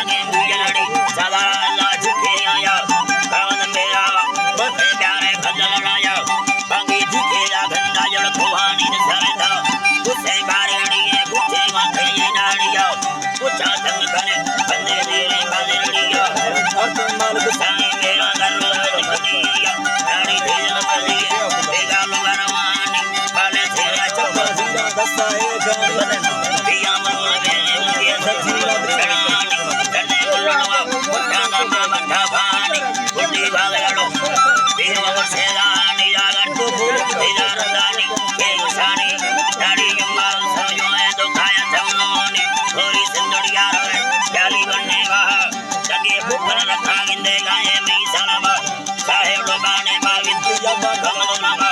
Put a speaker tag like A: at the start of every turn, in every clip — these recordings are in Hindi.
A: जागे मुजलड़ी सदा अल्लाह झुके आया कवन मेरा बसे प्यारे खजल लड़ाया बागी झुके ला गंदा जल खुहानी न सरदा उसे बारेड़ी गुचे माथे ये नाड़िया पूछा संग करे बंदे मेरे बाले लड़िया और तुम मालिक साईं मेरा दरबार निकलिया नाड़ी तेल मली बेगा लोगा रवानी बाले तेरा चप्पल सीधा दस्ता है गानी पिया मन लगे मुझे सच्ची लड़ानी करने बुलवा उठाना माथा भानी बुढ़ी भागड़ो देवा वर्षेदानी जागर तो फूल तेरा रंगानी के उसानी नाड़ी जम्बाल समझो है तो खाया चवनोनी थोड़ी सिंदड़िया रहे प्याली बनने वाहा जगे फुफर रखा गिंदे गाये में सलामा चाहे लोबाने मा विद्य जब कमलो नामा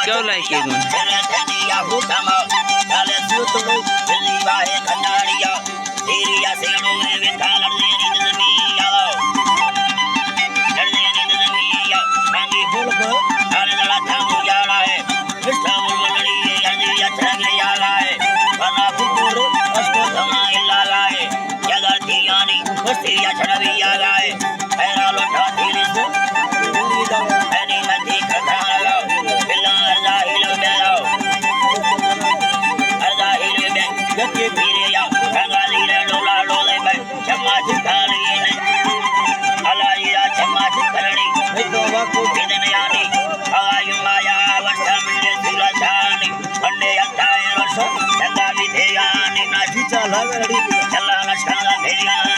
B: क्यों लाइक ये गुण
A: तेरे धनिया हुटामा डाले सूतलो दिल्ली वाहे खंडारिया तेरिया सेड़ो में विठा लड़ने नींद जमीया लड़ने नींद जमीया मांगी फूल को डाले लड़ा थामू यारा है विष्ठा मुल लड़ी यानी अच्छा गया है बना फुकुर अष्टो समा इल्ला लाए यादा थियानी वस्तिया छड़वी यादा है ऐरा लोटा थीली से दूरी दम ऐनी मधी खखा लगाओ बिल्ला अर्जा हिलो बेलाओ अर्जा हिलो बे गति पीरे या रंगा लीले डोला डोले बे चम्मा चितारी ने अलाइया चम्मा चितरणी नितो वकु बिदन यानी आयु माया वर्षा मिले सुला जानी अंडे अंधाए रसो चंदा विधेयानी नाची चला लड़ी चला लशाला भेयानी